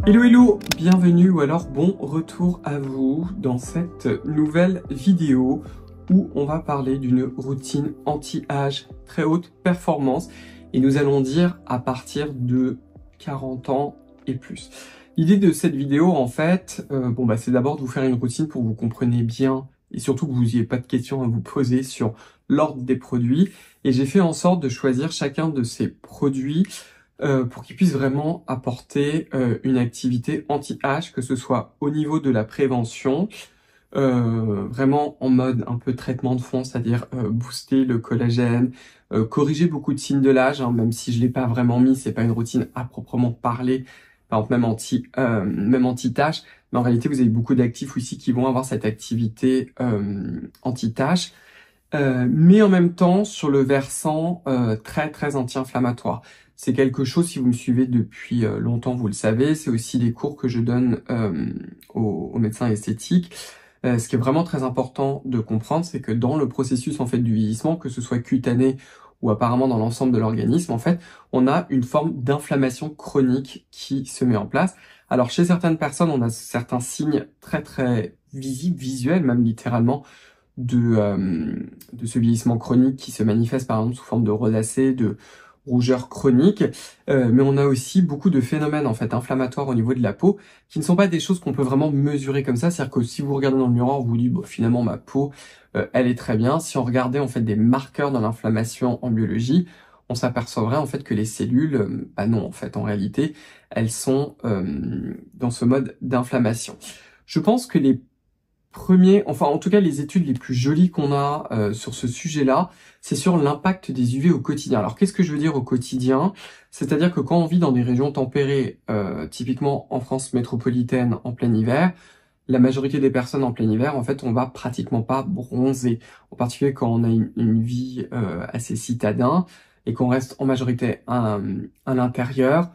Hello hello, bienvenue ou alors bon retour à vous dans cette nouvelle vidéo où on va parler d'une routine anti-âge très haute performance et nous allons dire à partir de 40 ans et plus. L'idée de cette vidéo en fait, c'est d'abord de vous faire une routine pour que vous compreniez bien et surtout que vous n'ayez pas de questions à vous poser sur l'ordre des produits et j'ai fait en sorte de choisir chacun de ces produits pour qu'ils puissent vraiment apporter une activité anti-âge, que ce soit au niveau de la prévention, vraiment en mode un peu traitement de fond, c'est-à-dire booster le collagène, corriger beaucoup de signes de l'âge, hein, même si je l'ai pas vraiment mis, c'est pas une routine à proprement parler, par exemple même anti-tâche, mais en réalité vous avez beaucoup d'actifs aussi qui vont avoir cette activité anti-tâche. Mais en même temps sur le versant très très anti-inflammatoire. C'est quelque chose, si vous me suivez depuis longtemps, vous le savez, c'est aussi les cours que je donne aux médecins esthétiques. Ce qui est vraiment très important de comprendre, c'est que dans le processus en fait du vieillissement, que ce soit cutané ou apparemment dans l'ensemble de l'organisme, en fait, on a une forme d'inflammation chronique qui se met en place. Alors chez certaines personnes, on a certains signes très très visibles, visuels, même littéralement, de ce vieillissement chronique qui se manifeste par exemple sous forme de rosacée, de rougeur chronique, mais on a aussi beaucoup de phénomènes en fait inflammatoires au niveau de la peau qui ne sont pas des choses qu'on peut vraiment mesurer comme ça, c'est-à-dire que si vous regardez dans le miroir, vous vous dites bon, finalement ma peau elle est très bien. Si on regardait en fait des marqueurs de l'inflammation en biologie, on s'apercevrait en fait que les cellules, non en fait en réalité elles sont dans ce mode d'inflammation. Je pense que les enfin en tout cas les études les plus jolies qu'on a sur ce sujet-là, c'est sur l'impact des UV au quotidien. Alors qu'est-ce que je veux dire au quotidien? C'est-à-dire que quand on vit dans des régions tempérées, typiquement en France métropolitaine en plein hiver, la majorité des personnes en plein hiver, en fait, on va pratiquement pas bronzer. En particulier quand on a une vie assez citadin et qu'on reste en majorité à l'intérieur,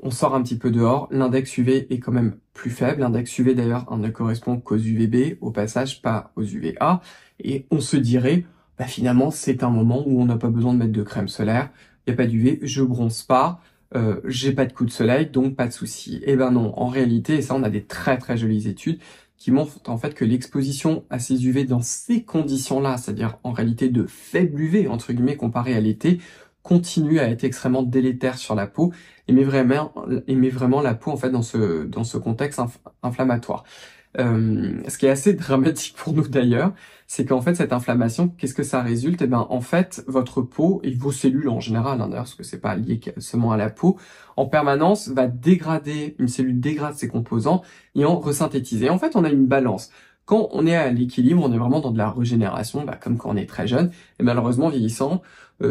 on sort un petit peu dehors, l'index UV est quand même plus faible. L'index UV d'ailleurs ne correspond qu'aux UVB, au passage pas aux UVA. Et on se dirait, finalement c'est un moment où on n'a pas besoin de mettre de crème solaire, il n'y a pas d'UV, je bronze pas, j'ai pas de coup de soleil, donc pas de souci. Eh ben non, en réalité, et ça on a des très très jolies études qui montrent en fait que l'exposition à ces UV dans ces conditions-là, c'est-à-dire en réalité de faible UV entre guillemets comparé à l'été, continue à être extrêmement délétère sur la peau et met vraiment la peau en fait dans ce contexte inflammatoire. Ce qui est assez dramatique pour nous d'ailleurs, c'est qu'en fait cette inflammation, qu'est-ce que ça résulte? Eh ben en fait votre peau et vos cellules en général, hein, d'ailleurs parce que c'est pas lié seulement à la peau, en permanence va dégrader, une cellule dégrade ses composants et en resynthétiser. En fait on a une balance. Quand on est à l'équilibre, on est vraiment dans de la régénération, comme quand on est très jeune. Et malheureusement vieillissant,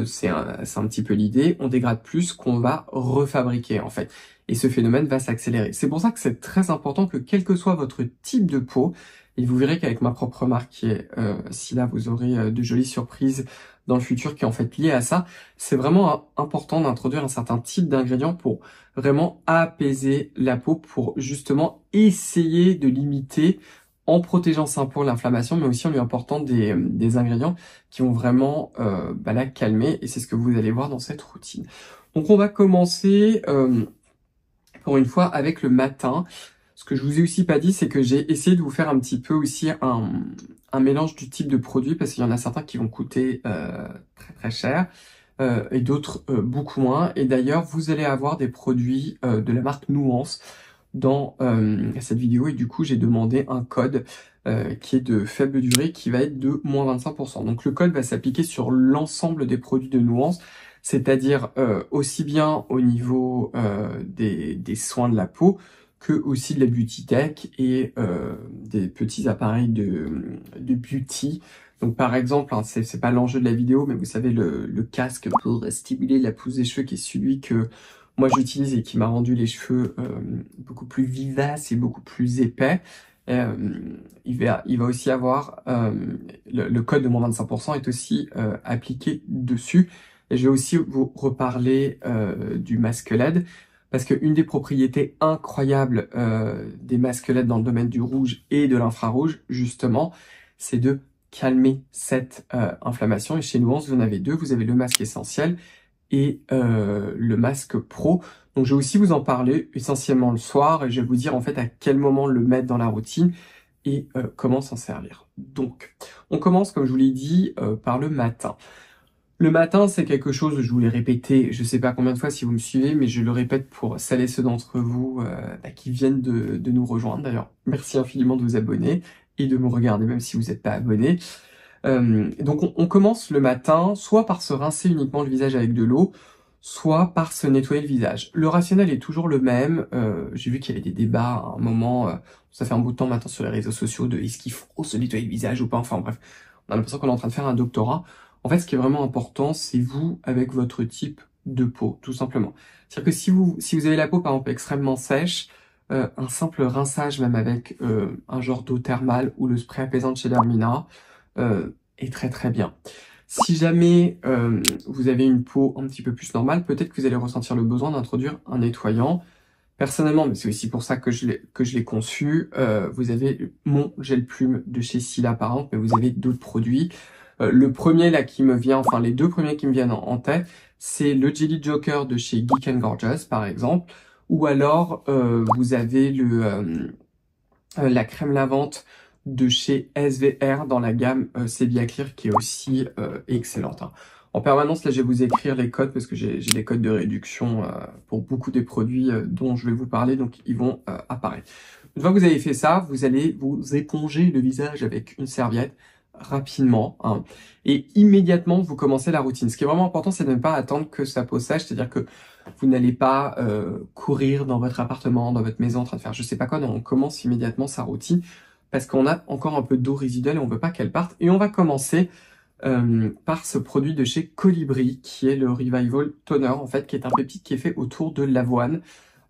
c'est un petit peu l'idée, on dégrade plus qu'on va refabriquer en fait. Et ce phénomène va s'accélérer. C'est pour ça que c'est très important que quel que soit votre type de peau, et vous verrez qu'avec ma propre marque qui est Sila, vous aurez de jolies surprises dans le futur qui est en fait liées à ça, c'est vraiment important d'introduire un certain type d'ingrédients pour vraiment apaiser la peau, pour justement essayer de limiter en protégeant sa peau l'inflammation, mais aussi en lui apportant des ingrédients qui vont vraiment la calmer, et c'est ce que vous allez voir dans cette routine. Donc on va commencer pour une fois avec le matin. Ce que je vous ai aussi pas dit, c'est que j'ai essayé de vous faire un petit peu aussi un mélange du type de produit, parce qu'il y en a certains qui vont coûter très très cher, et d'autres beaucoup moins. Et d'ailleurs, vous allez avoir des produits de la marque Nuance dans cette vidéo, et du coup j'ai demandé un code qui est de faible durée, qui va être de moins 25%. Donc le code va s'appliquer sur l'ensemble des produits de Nuance, c'est-à-dire aussi bien au niveau des soins de la peau, que aussi de la beauty tech et des petits appareils de beauty. Donc par exemple, hein, c'est pas l'enjeu de la vidéo, mais vous savez le casque pour stimuler la pousse des cheveux, qui est celui que moi j'utilise et qui m'a rendu les cheveux beaucoup plus vivaces et beaucoup plus épais. Il va aussi avoir le code de moins 25% est aussi appliqué dessus. Et je vais aussi vous reparler du masque LED, parce qu'une des propriétés incroyables des masques LED dans le domaine du rouge et de l'infrarouge, justement, c'est de calmer cette inflammation. Et chez Nuance, vous en avez deux. Vous avez le masque essentiel et le masque pro. Donc je vais aussi vous en parler essentiellement le soir et je vais vous dire en fait à quel moment le mettre dans la routine et comment s'en servir. Donc on commence comme je vous l'ai dit par le matin. Le matin, c'est quelque chose, je vous l'ai répété, je sais pas combien de fois si vous me suivez, mais je le répète pour celles et ceux d'entre vous qui viennent de nous rejoindre. D'ailleurs, merci infiniment de vous abonner et de me regarder même si vous n'êtes pas abonné. Donc on commence le matin, soit par se rincer uniquement le visage avec de l'eau, soit par se nettoyer le visage. Le rationnel est toujours le même. J'ai vu qu'il y avait des débats à un moment, ça fait un bout de temps maintenant sur les réseaux sociaux, de est-ce qu'il faut se nettoyer le visage ou pas, enfin bref, on a l'impression qu'on est en train de faire un doctorat. En fait, ce qui est vraiment important, c'est vous avec votre type de peau, tout simplement. C'est-à-dire que si vous avez la peau, par exemple, extrêmement sèche, un simple rinçage, même avec un genre d'eau thermale ou le spray apaisant de chez Dermina, est très très bien. Si jamais vous avez une peau un petit peu plus normale, peut-être que vous allez ressentir le besoin d'introduire un nettoyant. Personnellement, mais c'est aussi pour ça que je l'ai conçu, vous avez mon gel plume de chez Silla par exemple, mais vous avez d'autres produits. Le premier là qui me vient, enfin les deux premiers qui me viennent en tête, c'est le Jelly Joker de chez Geek and Gorgeous par exemple, ou alors vous avez la crème lavante de chez SVR dans la gamme Sebia Clear qui est aussi excellente. Hein. En permanence, là, je vais vous écrire les codes parce que j'ai des codes de réduction pour beaucoup des produits dont je vais vous parler, donc ils vont apparaître. Une fois que vous avez fait ça, vous allez vous éponger le visage avec une serviette rapidement hein, et immédiatement vous commencez la routine. Ce qui est vraiment important, c'est de ne pas attendre que sa peau sèche, c'est-à-dire que vous n'allez pas courir dans votre appartement, dans votre maison en train de faire je sais pas quoi, non, on commence immédiatement sa routine parce qu'on a encore un peu d'eau résiduelle et on veut pas qu'elle parte. Et on va commencer par ce produit de chez Colibri qui est le Revival Toner en fait, qui est un peptide qui est fait autour de l'avoine.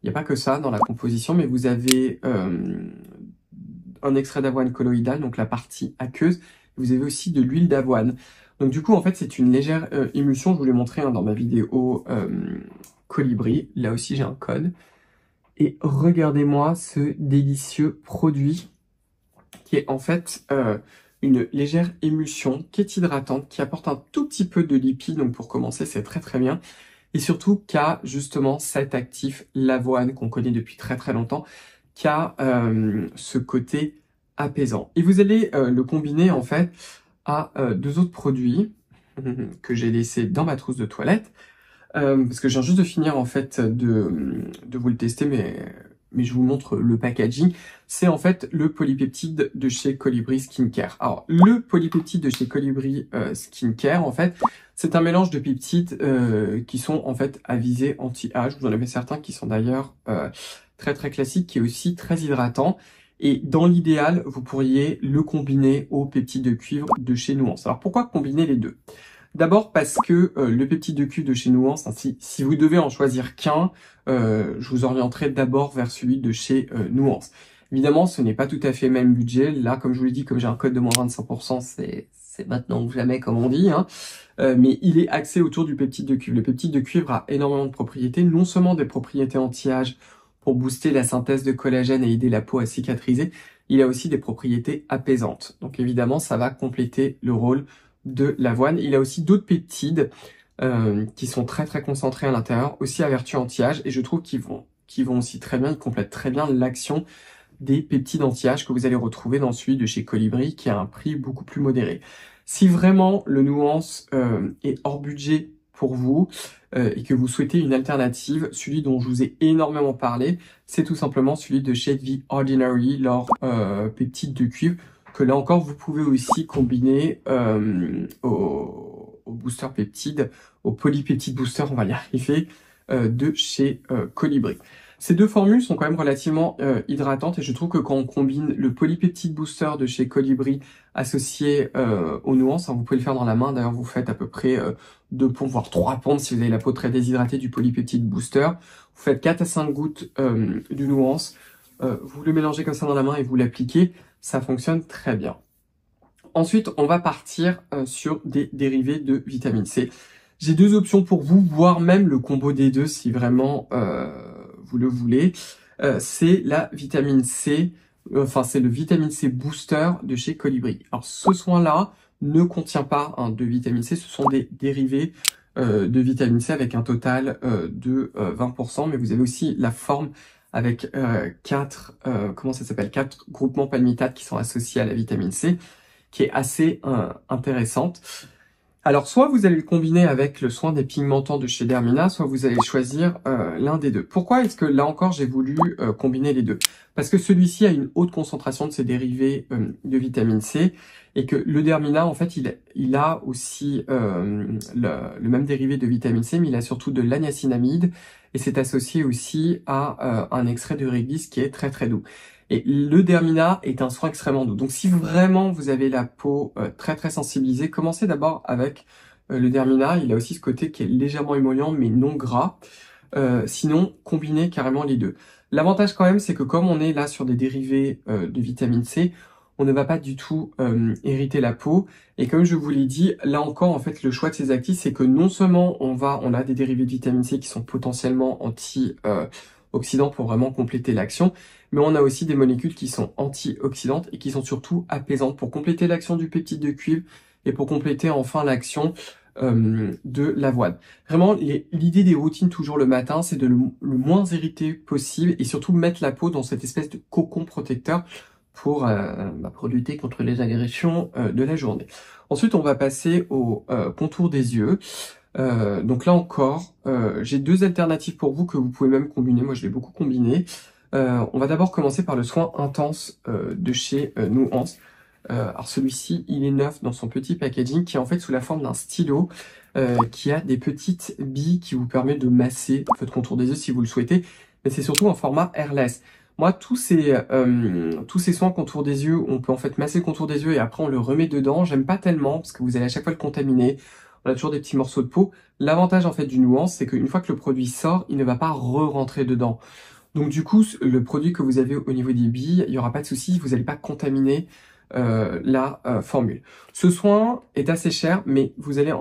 Il n'y a pas que ça dans la composition, mais vous avez un extrait d'avoine colloïdale, donc la partie aqueuse. Vous avez aussi de l'huile d'avoine. Donc du coup, en fait, c'est une légère émulsion. Je vous l'ai montré hein, dans ma vidéo Colibri. Là aussi, j'ai un code. Et regardez-moi ce délicieux produit qui est en fait une légère émulsion, qui est hydratante, qui apporte un tout petit peu de lipides. Donc pour commencer, c'est très très bien. Et surtout, qui a justement cet actif, l'avoine, qu'on connaît depuis très très longtemps, qui a ce côté apaisant. Et vous allez le combiner en fait à deux autres produits que j'ai laissés dans ma trousse de toilette. Parce que je viens juste de finir en fait de vous le tester, mais je vous montre le packaging. C'est en fait le polypeptide de chez Colibri Skincare. Alors le polypeptide de chez Colibri Skincare en fait, c'est un mélange de peptides qui sont en fait à visée anti-âge. Vous en avez certains qui sont d'ailleurs très très classiques, qui est aussi très hydratant. Et dans l'idéal, vous pourriez le combiner au peptide de cuivre de chez Nuance. Alors pourquoi combiner les deux ? D'abord parce que le peptide de cuivre de chez Nuance, hein, si vous devez en choisir qu'un, je vous orienterai d'abord vers celui de chez Nuance. Évidemment, ce n'est pas tout à fait le même budget. Là, comme je vous l'ai dit, comme j'ai un code de moins 25%, c'est maintenant ou jamais, comme on dit. Hein. Mais il est axé autour du peptide de cuivre. Le peptide de cuivre a énormément de propriétés, non seulement des propriétés anti-âge pour booster la synthèse de collagène et aider la peau à cicatriser, il a aussi des propriétés apaisantes. Donc évidemment, ça va compléter le rôle de l'avoine. Il a aussi d'autres peptides qui sont très très concentrés à l'intérieur, aussi à vertu anti-âge, et je trouve qu'ils vont aussi très bien, ils complètent très bien l'action des peptides anti-âge que vous allez retrouver dans celui de chez Colibri, qui a un prix beaucoup plus modéré. Si vraiment le Nuance est hors budget pour vous et que vous souhaitez une alternative, celui dont je vous ai énormément parlé, c'est tout simplement celui de chez The Ordinary, leur peptide de cuivre, que là encore vous pouvez aussi combiner au booster peptide, au polypeptide booster, on va y arriver, de chez Colibri. Ces deux formules sont quand même relativement hydratantes et je trouve que quand on combine le polypeptide booster de chez Colibri associé aux nuances, hein, vous pouvez le faire dans la main, d'ailleurs vous faites à peu près 2 pompes, voire 3 pompes si vous avez la peau très déshydratée du polypeptide booster. Vous faites 4 à 5 gouttes du nuance, vous le mélangez comme ça dans la main et vous l'appliquez, ça fonctionne très bien. Ensuite, on va partir sur des dérivés de vitamine C. J'ai deux options pour vous, voire même le combo des deux si vraiment vous le voulez. C'est la vitamine C, c'est le vitamine C booster de chez Colibri. Alors ce soin-là ne contient pas de vitamine C, ce sont des dérivés de vitamine C avec un total de 20%, mais vous avez aussi la forme avec 4 4 groupements palmitates qui sont associés à la vitamine C, qui est assez intéressante. Alors, soit vous allez le combiner avec le soin des pigmentants de chez Dermina, soit vous allez choisir l'un des deux. Pourquoi est-ce que là encore j'ai voulu combiner les deux? Parce que celui-ci a une haute concentration de ses dérivés de vitamine C, et que le Dermina, en fait, il a aussi le même dérivé de vitamine C, mais il a surtout de l'aniacinamide, et c'est associé aussi à un extrait de réglisse qui est très très doux. Et le Dermina est un soin extrêmement doux. Donc si vraiment vous avez la peau très très sensibilisée, commencez d'abord avec le Dermina. Il a aussi ce côté qui est légèrement émollient mais non gras. Sinon, combinez carrément les deux. L'avantage quand même, c'est que comme on est là sur des dérivés de vitamine C, on ne va pas du tout irriter la peau. Et comme je vous l'ai dit, là encore, en fait, le choix de ces actifs, c'est que non seulement on a des dérivés de vitamine C qui sont potentiellement antioxydants pour vraiment compléter l'action, mais on a aussi des molécules qui sont antioxydantes et qui sont surtout apaisantes pour compléter l'action du peptide de cuivre et pour compléter enfin l'action de l'avoine. Vraiment, l'idée des routines toujours le matin, c'est de le moins irriter possible et surtout mettre la peau dans cette espèce de cocon protecteur pour lutter contre les agressions de la journée. Ensuite, on va passer au contour des yeux. Donc là encore, j'ai deux alternatives pour vous que vous pouvez même combiner. Moi, je l'ai beaucoup combiné. On va d'abord commencer par le soin intense de chez Nuance. Alors celui-ci, il est neuf dans son petit packaging qui est en fait sous la forme d'un stylo qui a des petites billes qui vous permettent de masser votre contour des yeux si vous le souhaitez. Mais c'est surtout un format airless. Moi, tous ces soins contour des yeux, on peut en fait masser le contour des yeux et après on le remet dedans. J'aime pas tellement parce que vous allez à chaque fois le contaminer. On a toujours des petits morceaux de peau. L'avantage en fait du Nuance, c'est qu'une fois que le produit sort, il ne va pas re-rentrer dedans. Donc du coup, le produit que vous avez au niveau des billes, il n'y aura pas de souci, vous n'allez pas contaminer la formule. Ce soin est assez cher, mais vous allez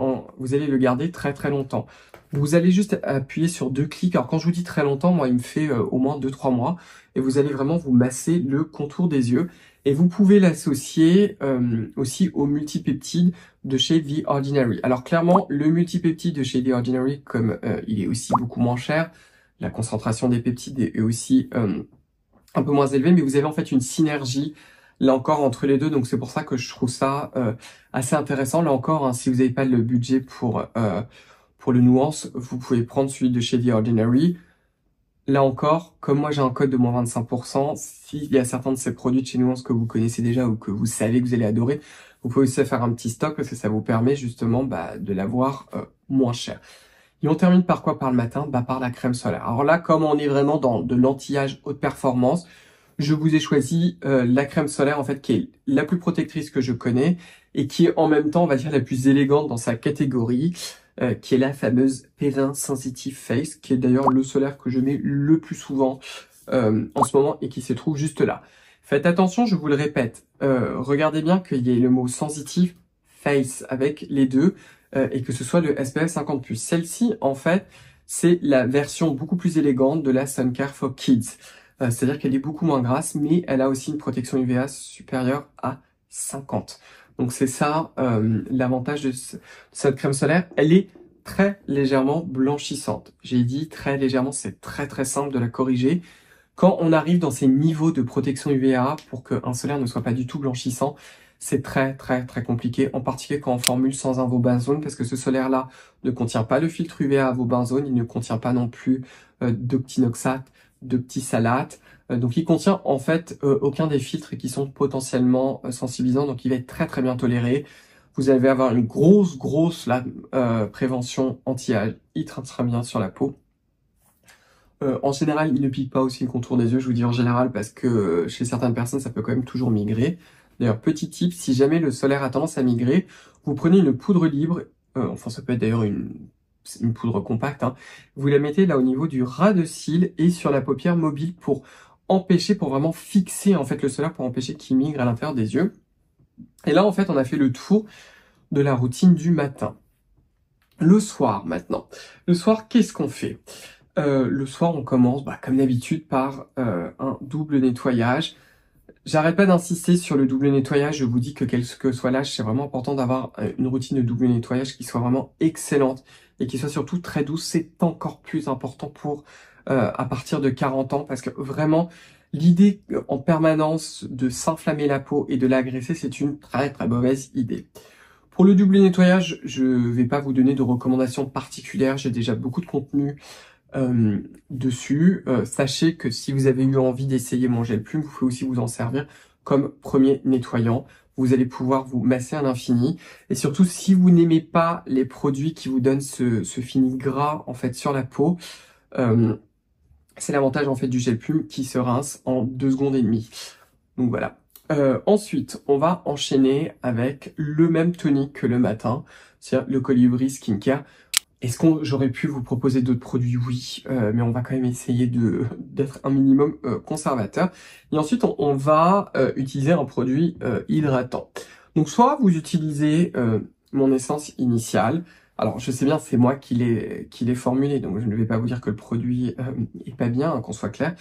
le garder très très longtemps. Vous allez juste appuyer sur 2 clics. Alors quand je vous dis très longtemps, moi il me fait au moins 2-3 mois. Et vous allez vraiment vous masser le contour des yeux. Et vous pouvez l'associer aussi au multipeptide de chez The Ordinary. Alors clairement, le multipeptide de chez The Ordinary, comme il est aussi beaucoup moins cher, la concentration des peptides est aussi un peu moins élevée, mais vous avez en fait une synergie là encore entre les deux, donc c'est pour ça que je trouve ça assez intéressant. Là encore, hein, si vous n'avez pas le budget pour le Nuance, vous pouvez prendre celui de chez The Ordinary. Là encore, comme moi j'ai un code de moins 25%, s'il y a certains de ces produits de chez Nuance que vous connaissez déjà ou que vous savez que vous allez adorer, vous pouvez aussi faire un petit stock parce que ça vous permet justement de l'avoir moins cher. Et on termine par quoi par le matin? Par la crème solaire. Alors là, comme on est vraiment dans de l'anti-âge haute performance, je vous ai choisi la crème solaire en fait qui est la plus protectrice que je connais et qui est en même temps, on va dire, la plus élégante dans sa catégorie, qui est la fameuse Perrin Sensitive Face, qui est d'ailleurs le solaire que je mets le plus souvent en ce moment et qui se trouve juste là. Faites attention, je vous le répète, regardez bien qu'il y ait le mot Sensitive Face avec les deux et que ce soit le SPF 50+. Celle-ci, en fait, c'est la version beaucoup plus élégante de la Sun Care for Kids. C'est-à-dire qu'elle est beaucoup moins grasse, mais elle a aussi une protection UVA supérieure à 50. Donc c'est ça l'avantage de cette crème solaire. Elle est très légèrement blanchissante. J'ai dit très légèrement, c'est très très simple de la corriger. Quand on arrive dans ces niveaux de protection UVA pour qu'un solaire ne soit pas du tout blanchissant, c'est très très très compliqué, en particulier quand on formule sans avobenzone, parce que ce solaire-là ne contient pas le filtre UVA avobenzone, il ne contient pas non plus d'octinoxate, d'octisalate, donc il contient en fait aucun des filtres qui sont potentiellement sensibilisants, donc il va être très très bien toléré. Vous allez avoir une grosse prévention anti-âge, il très bien sur la peau. En général, il ne pique pas aussi le contour des yeux, je vous dis en général, parce que chez certaines personnes, ça peut quand même toujours migrer. D'ailleurs, petit tip, si jamais le solaire a tendance à migrer, vous prenez une poudre libre, enfin ça peut être d'ailleurs une poudre compacte, hein, vous la mettez là au niveau du ras de cils et sur la paupière mobile pour vraiment fixer en fait le solaire, pour empêcher qu'il migre à l'intérieur des yeux. Et là, en fait, on a fait le tour de la routine du matin. Le soir, maintenant. Le soir, qu'est-ce qu'on fait ? Le soir, on commence, comme d'habitude, par un double nettoyage. J'arrête pas d'insister sur le double nettoyage. Je vous dis que quel que soit l'âge, c'est vraiment important d'avoir une routine de double nettoyage qui soit vraiment excellente et qui soit surtout très douce. C'est encore plus important pour à partir de 40 ans parce que vraiment, l'idée en permanence de s'inflammer la peau et de l'agresser, c'est une très très mauvaise idée. Pour le double nettoyage, je vais pas vous donner de recommandations particulières. J'ai déjà beaucoup de contenu dessus. Sachez que si vous avez eu envie d'essayer mon gel plume, vous pouvez aussi vous en servir comme premier nettoyant. Vous allez pouvoir vous masser à l'infini. Et surtout, si vous n'aimez pas les produits qui vous donnent ce fini gras en fait sur la peau, c'est l'avantage en fait du gel plume qui se rince en 2 secondes et demie. Donc voilà. Ensuite, on va enchaîner avec le même tonique que le matin, c'est-à-dire le Colibri Skincare. Est-ce que j'aurais pu vous proposer d'autres produits? Oui, mais on va quand même essayer d'être un minimum conservateur. Et ensuite, on va utiliser un produit hydratant. Donc, soit vous utilisez mon essence initiale. Alors, je sais bien, c'est moi qui l'ai formulé, donc je ne vais pas vous dire que le produit est pas bien, hein, qu'on soit clair.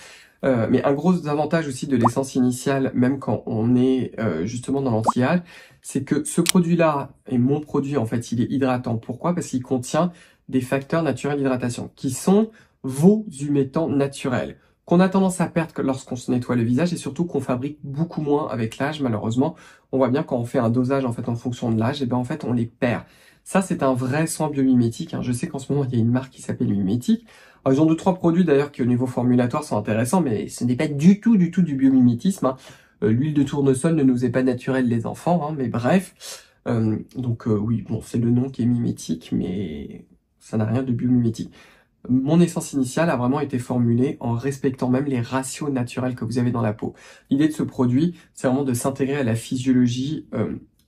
Mais un gros avantage aussi de l'essence initiale, même quand on est justement dans l'anti-âge, c'est que ce produit-là, et mon produit en fait, il est hydratant. Pourquoi? Parce qu'il contient des facteurs naturels d'hydratation, qui sont vos humectants naturels, qu'on a tendance à perdre lorsqu'on se nettoie le visage, et surtout qu'on fabrique beaucoup moins avec l'âge, malheureusement. On voit bien quand on fait un dosage en fait en fonction de l'âge, et ben en fait on les perd. Ça, c'est un vrai soin biomimétique, hein. Je sais qu'en ce moment, il y a une marque qui s'appelle Mimétique. Alors, ils ont 2-3 produits d'ailleurs qui au niveau formulatoire sont intéressants, mais ce n'est pas du tout du biomimétisme, hein. L'huile de tournesol ne nous est pas naturelle les enfants, hein, mais bref. Oui, bon, c'est le nom qui est mimétique, mais ça n'a rien de biomimétique. Mon essence initiale a vraiment été formulée en respectant même les ratios naturels que vous avez dans la peau. L'idée de ce produit, c'est vraiment de s'intégrer à la physiologie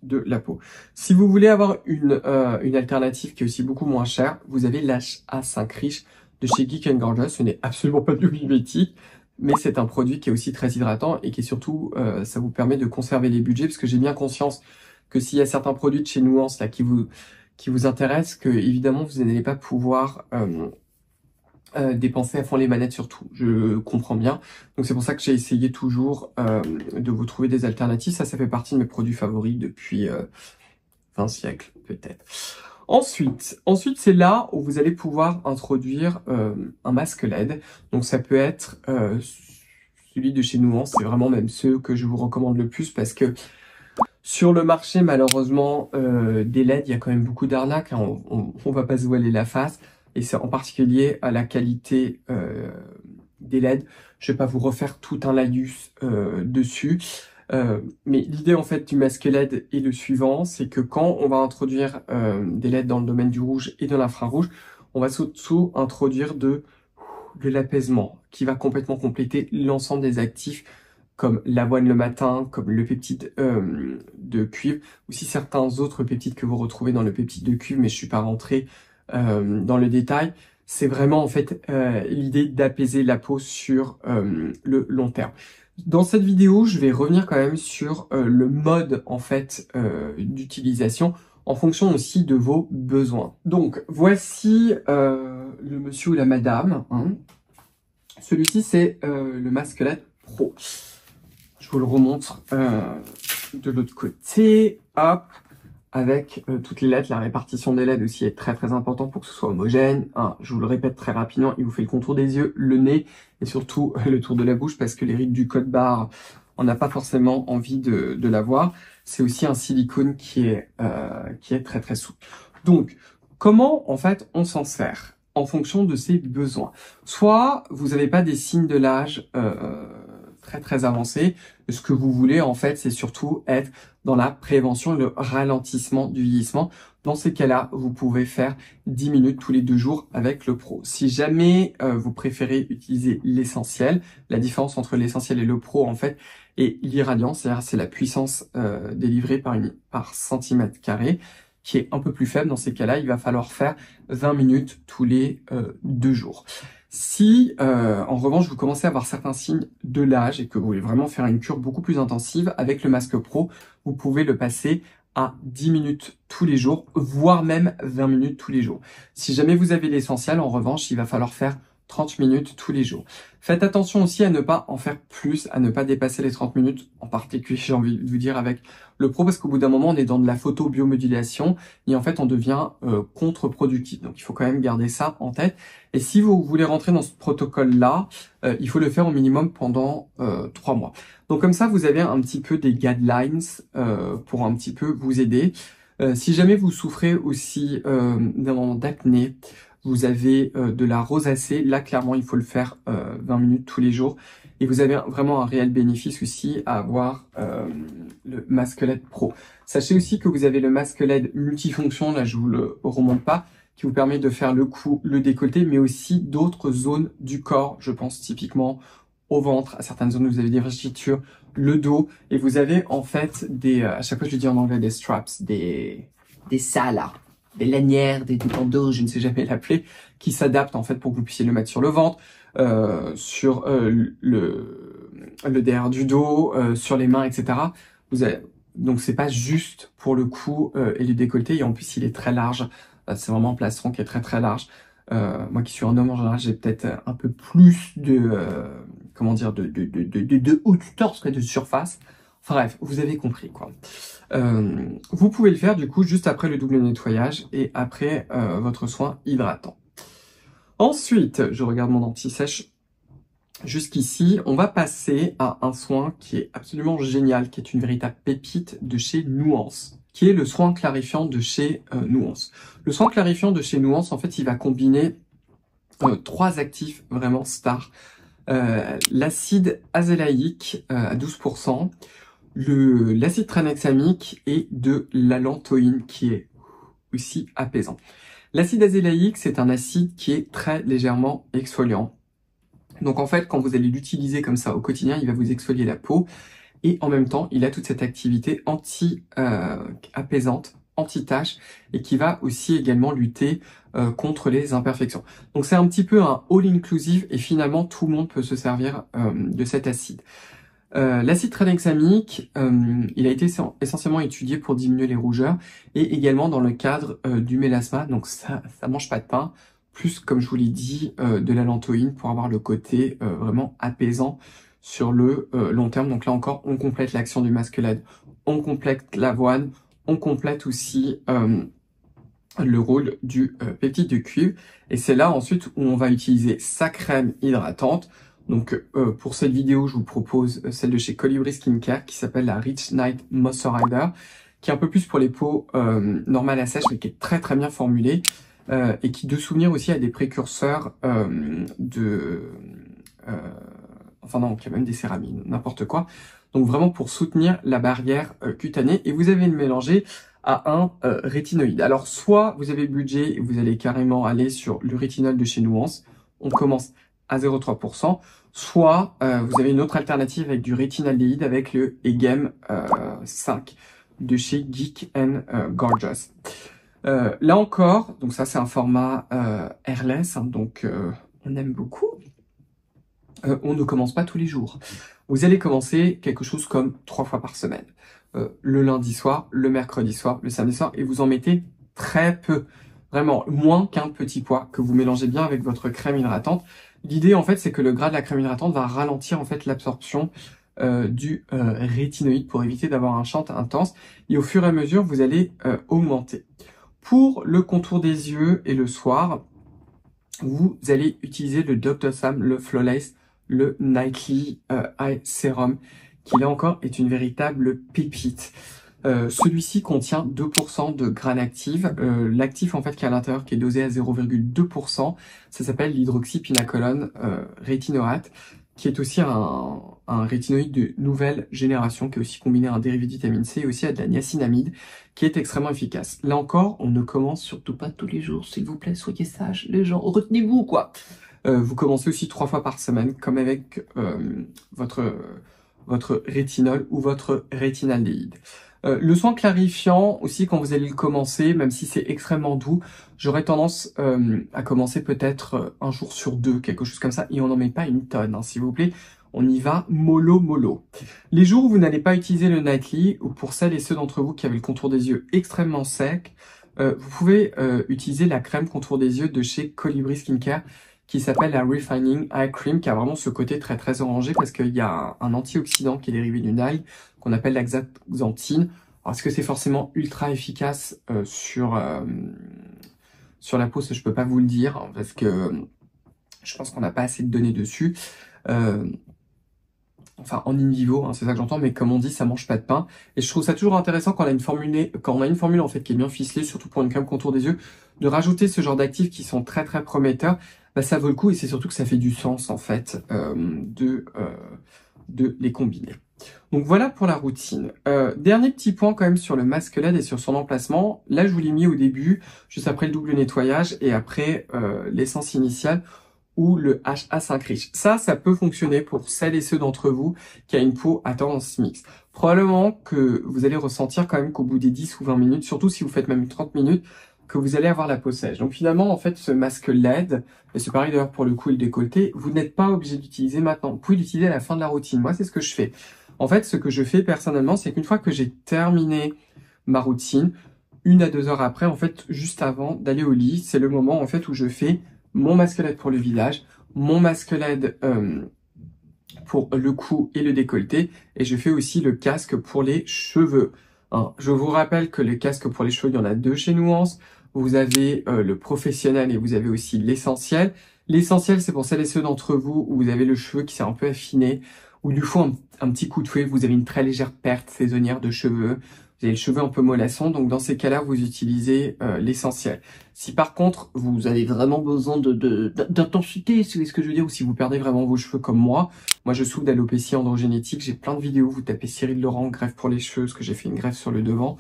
de la peau. Si vous voulez avoir une alternative qui est aussi beaucoup moins chère, vous avez l'HA5 Riche de chez Geek & Gorgeous. Ce n'est absolument pas biomimétique, mais c'est un produit qui est aussi très hydratant et qui est surtout, ça vous permet de conserver les budgets, parce que j'ai bien conscience que s'il y a certains produits de chez Nuance là qui vous intéressent, que évidemment vous n'allez pas pouvoir dépenser à fond les manettes sur tout. Je comprends bien. Donc c'est pour ça que j'ai essayé toujours de vous trouver des alternatives. Ça fait partie de mes produits favoris depuis 20 siècles peut-être. Ensuite c'est là où vous allez pouvoir introduire un masque LED. Donc ça peut être celui de chez Nuance. C'est vraiment même ceux que je vous recommande le plus, parce que sur le marché, malheureusement, des LED, il y a quand même beaucoup d'arnaques, hein. On va pas se voiler la face. Et c'est en particulier à la qualité des LED. Je vais pas vous refaire tout un laïus dessus. Mais l'idée en fait du masque LED est le suivant, c'est que quand on va introduire des LED dans le domaine du rouge et de l'infrarouge, on va surtout introduire de l'apaisement qui va complètement compléter l'ensemble des actifs, comme l'avoine le matin, comme le peptide de cuivre, aussi certains autres peptides que vous retrouvez dans le peptide de cuivre, mais je suis pas rentré dans le détail. C'est vraiment en fait l'idée d'apaiser la peau sur le long terme. Dans cette vidéo, je vais revenir quand même sur le mode en fait d'utilisation en fonction aussi de vos besoins. Donc voici le monsieur ou la madame, hein. Celui-ci c'est le masque LED Pro. Je vous le remontre de l'autre côté. Hop, avec toutes les LED. La répartition des LED aussi est très très importante pour que ce soit homogène. Hein, je vous le répète très rapidement, il vous fait le contour des yeux, le nez et surtout le tour de la bouche, parce que les rides du code barre, on n'a pas forcément envie de l'avoir. C'est aussi un silicone qui est très très souple. Donc, comment en fait on s'en sert en fonction de ses besoins? Soit vous n'avez pas des signes de l'âge très très avancés. Ce que vous voulez en fait, c'est surtout être dans la prévention et le ralentissement du vieillissement. Dans ces cas-là, vous pouvez faire 10 minutes tous les 2 jours avec le Pro. Si jamais vous préférez utiliser l'essentiel, la différence entre l'essentiel et le Pro en fait est l'irradiance, c'est-à-dire c'est la puissance délivrée par centimètre carré, qui est un peu plus faible. Dans ces cas-là, il va falloir faire 20 minutes tous les 2 jours. Si, en revanche, vous commencez à avoir certains signes de l'âge et que vous voulez vraiment faire une cure beaucoup plus intensive, avec le masque Pro, vous pouvez le passer à 10 minutes tous les jours, voire même 20 minutes tous les jours. Si jamais vous avez l'essentiel, en revanche, il va falloir faire 30 minutes tous les jours. Faites attention aussi à ne pas en faire plus, à ne pas dépasser les 30 minutes, en particulier j'ai envie de vous dire avec le pro, parce qu'au bout d'un moment on est dans de la photobiomodulation et en fait on devient contre-productif. Donc il faut quand même garder ça en tête. Et si vous voulez rentrer dans ce protocole-là, il faut le faire au minimum pendant 3 mois. Donc comme ça vous avez un petit peu des guidelines pour un petit peu vous aider. Si jamais vous souffrez aussi d'un moment d'acné, vous avez de la rosacée, là clairement il faut le faire 20 minutes tous les jours. Et vous avez vraiment un réel bénéfice aussi à avoir le masque LED Pro. Sachez aussi que vous avez le masque LED multifonction, là je vous le remonte pas, qui vous permet de faire le cou, le décolleté, mais aussi d'autres zones du corps. Je pense typiquement au ventre, à certaines zones où vous avez des vergetures, le dos, et vous avez en fait des, à chaque fois je dis en anglais, des straps, des salas, des lanières, des bandeaux, je ne sais jamais l'appeler, qui s'adaptent en fait pour que vous puissiez le mettre sur le ventre, sur le derrière du dos, sur les mains, etc. Vous avez, donc c'est pas juste pour le cou et le décolleté, et en plus il est très large. C'est vraiment un plastron qui est très très large. Moi qui suis un homme en général, j'ai peut-être un peu plus de comment dire de haut du torse que de surface. Enfin bref, vous avez compris quoi. Vous pouvez le faire du coup juste après le double nettoyage et après votre soin hydratant. Ensuite, je regarde mon anti-sèche jusqu'ici. On va passer à un soin qui est absolument génial, qui est une véritable pépite de chez Nuance, qui est le soin clarifiant de chez Nuance. Le soin clarifiant de chez Nuance, en fait, il va combiner 3 actifs vraiment stars. L'acide azélaïque à 12%, l'acide tranexamique et de l'allantoïne qui est aussi apaisant. L'acide azélaïque, c'est un acide qui est très légèrement exfoliant. Donc en fait, quand vous allez l'utiliser comme ça au quotidien, il va vous exfolier la peau. Et en même temps, il a toute cette activité anti-apaisante, anti-tache, et qui va aussi également lutter contre les imperfections. Donc c'est un petit peu un all-inclusive, et finalement, tout le monde peut se servir de cet acide. L'acide tranexamique, il a été essentiellement étudié pour diminuer les rougeurs, et également dans le cadre du mélasma, donc ça mange pas de pain, plus, comme je vous l'ai dit, de l'allantoïne pour avoir le côté vraiment apaisant sur le long terme. Donc là encore, on complète l'action du masque LED, on complète l'avoine, on complète aussi le rôle du peptide de cuivre. Et c'est là ensuite où on va utiliser sa crème hydratante. Donc pour cette vidéo, je vous propose celle de chez Colibri Skincare qui s'appelle la Rich Night Moisturizer, qui est un peu plus pour les peaux normales à sèche, mais qui est très très bien formulée. Et qui, de souvenir aussi, a des précurseurs enfin non, il y a même des céramines, n'importe quoi. Donc vraiment pour soutenir la barrière cutanée. Et vous allez le mélanger à un rétinoïde. Alors soit vous avez le budget et vous allez carrément aller sur le rétinol de chez Nuance. On commence à 0,3%. Soit vous avez une autre alternative avec du rétinaldéhyde avec le EGEM 5 de chez Geek and Gorgeous. Là encore, donc ça c'est un format airless, hein, donc on aime beaucoup. On ne commence pas tous les jours. Vous allez commencer quelque chose comme 3 fois par semaine. Le lundi soir, le mercredi soir, le samedi soir, et vous en mettez très peu. Vraiment, moins qu'un petit pois que vous mélangez bien avec votre crème hydratante. L'idée en fait, c'est que le gras de la crème hydratante va ralentir en fait l'absorption du rétinoïde pour éviter d'avoir un chante intense. Et au fur et à mesure, vous allez augmenter. Pour le contour des yeux et le soir, vous allez utiliser le Dr. Sam, le Flawless, le Nightly Eye Serum, qui là encore est une véritable pépite. Celui-ci contient 2% de graines actives. L'actif en fait qui est à l'intérieur, qui est dosé à 0,2%, ça s'appelle l'hydroxypinacolone rétinorate, qui est aussi un rétinoïde de nouvelle génération, qui est aussi combiné à un dérivé de vitamine C et aussi à de la niacinamide, qui est extrêmement efficace. Là encore, on ne commence surtout pas tous les jours, s'il vous plaît, soyez sages, les gens, retenez-vous quoi. Vous commencez aussi 3 fois par semaine, comme avec votre rétinol ou votre rétinaldéhyde. Le soin clarifiant aussi, quand vous allez le commencer, même si c'est extrêmement doux, j'aurais tendance à commencer peut-être un jour sur 2, quelque chose comme ça, et on n'en met pas une tonne, hein, s'il vous plaît. On y va mollo. Les jours où vous n'allez pas utiliser le Nightly, ou pour celles et ceux d'entre vous qui avez le contour des yeux extrêmement sec, vous pouvez utiliser la crème contour des yeux de chez Colibri Skincare, qui s'appelle la Refining Eye Cream, qui a vraiment ce côté très très orangé parce qu'il y a un antioxydant qui est dérivé d'une algue qu'on appelle la xanthine. Alors, est-ce que c'est forcément ultra efficace sur la peau? Ça, je peux pas vous le dire hein, parce que je pense qu'on n'a pas assez de données dessus. Enfin, en in vivo, hein, c'est ça que j'entends, mais comme on dit, ça mange pas de pain. Et je trouve ça toujours intéressant quand on a une formule en fait qui est bien ficelée, surtout pour une crème contour des yeux, de rajouter ce genre d'actifs qui sont très très prometteurs. Bah, ça vaut le coup et c'est surtout que ça fait du sens en fait de les combiner. Donc voilà pour la routine. Dernier petit point quand même sur le masque LED et sur son emplacement. Là, je vous l'ai mis au début, juste après le double nettoyage et après l'essence initiale ou le HA5 Rich. Ça peut fonctionner pour celles et ceux d'entre vous qui a une peau à tendance mixte. Probablement que vous allez ressentir quand même qu'au bout des 10 ou 20 minutes, surtout si vous faites même 30 minutes, que vous allez avoir la peau sèche. Donc finalement, en fait, ce masque LED, et c'est pareil d'ailleurs pour le cou et le décolleté, vous n'êtes pas obligé d'utiliser maintenant. Vous pouvez l'utiliser à la fin de la routine. Moi, c'est ce que je fais. En fait, ce que je fais personnellement, c'est qu'une fois que j'ai terminé ma routine, 1 à 2 heures après, en fait, juste avant d'aller au lit, c'est le moment en fait où je fais mon masque LED pour le visage, mon masque LED pour le cou et le décolleté, et je fais aussi le casque pour les cheveux. Hein, je vous rappelle que le casque pour les cheveux, il y en a 2 chez Nuance. Vous avez le professionnel et vous avez aussi l'essentiel. L'essentiel, c'est pour celles et ceux d'entre vous où vous avez le cheveu qui s'est un peu affiné, où il lui faut un petit coup de fouet, vous avez une très légère perte saisonnière de cheveux, vous avez le cheveu un peu mollasson, donc dans ces cas-là, vous utilisez l'essentiel. Si par contre, vous avez vraiment besoin d'intensité, si vous voyez ce que je veux dire, ou si vous perdez vraiment vos cheveux comme moi je souffre d'alopécie androgénétique, j'ai plein de vidéos, vous tapez Cyril Laurent, greffe pour les cheveux, parce que j'ai fait une greffe sur le devant,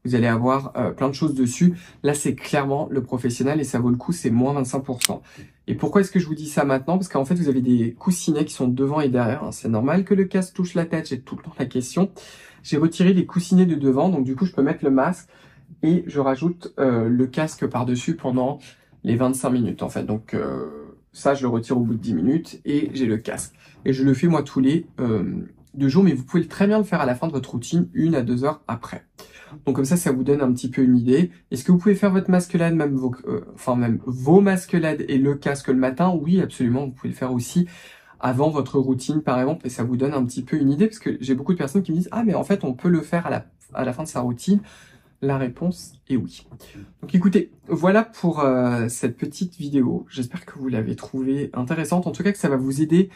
vous allez avoir plein de choses dessus. Là, c'est clairement le professionnel et ça vaut le coup, c'est moins 25%. Et pourquoi est-ce que je vous dis ça maintenant? Parce qu'en fait, vous avez des coussinets qui sont devant et derrière. Hein. C'est normal que le casque touche la tête, j'ai tout le temps la question. J'ai retiré les coussinets de devant, donc du coup, je peux mettre le masque et je rajoute le casque par-dessus pendant les 25 minutes, en fait. Donc ça, je le retire au bout de 10 minutes et j'ai le casque. Et je le fais, moi, tous les 2 jours, mais vous pouvez très bien le faire à la fin de votre routine, 1 à 2 heures après. Donc comme ça vous donne un petit peu une idée. Est-ce que vous pouvez faire votre masque LED, même vos masques LED et le casque le matin? Oui, absolument, vous pouvez le faire aussi avant votre routine, par exemple, et ça vous donne un petit peu une idée, parce que j'ai beaucoup de personnes qui me disent « Ah, mais en fait, on peut le faire à la fin de sa routine ». La réponse est oui. Donc écoutez, voilà pour cette petite vidéo. J'espère que vous l'avez trouvée intéressante. En tout cas, que ça va vous aider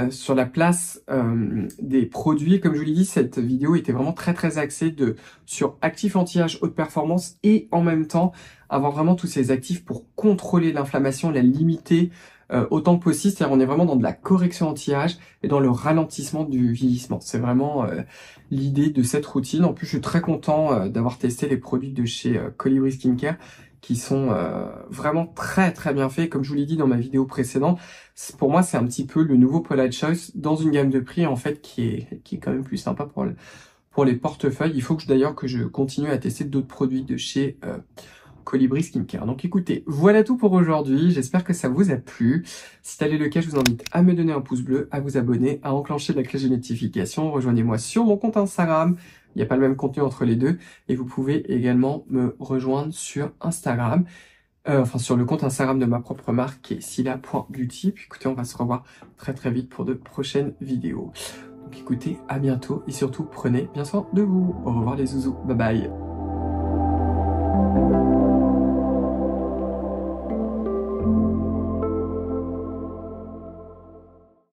sur la place des produits. Comme je vous l'ai dit, cette vidéo était vraiment très très axée sur actifs anti-âge haute performance et en même temps avoir vraiment tous ces actifs pour contrôler l'inflammation, la limiter autant que possible. C'est-à-dire on est vraiment dans de la correction anti-âge et dans le ralentissement du vieillissement. C'est vraiment l'idée de cette routine. En plus, je suis très content d'avoir testé les produits de chez Colibri Skincare qui sont vraiment très très bien faits. Comme je vous l'ai dit dans ma vidéo précédente, pour moi c'est un petit peu le nouveau Paula Choice dans une gamme de prix en fait qui est quand même plus sympa pour les portefeuilles. Il faut d'ailleurs que je continue à tester d'autres produits de chez Colibri Skincare. Donc écoutez, voilà tout pour aujourd'hui. J'espère que ça vous a plu. Si tel est le cas, je vous invite à me donner un pouce bleu, à vous abonner, à enclencher la cloche de notification. Rejoignez-moi sur mon compte Instagram. Il n'y a pas le même contenu entre les deux. Et vous pouvez également me rejoindre sur Instagram. Sur le compte Instagram de ma propre marque qui est sila.beauty. Puis écoutez, on va se revoir très très vite pour de prochaines vidéos. Donc écoutez, à bientôt et surtout prenez bien soin de vous. Au revoir les zouzous. Bye bye.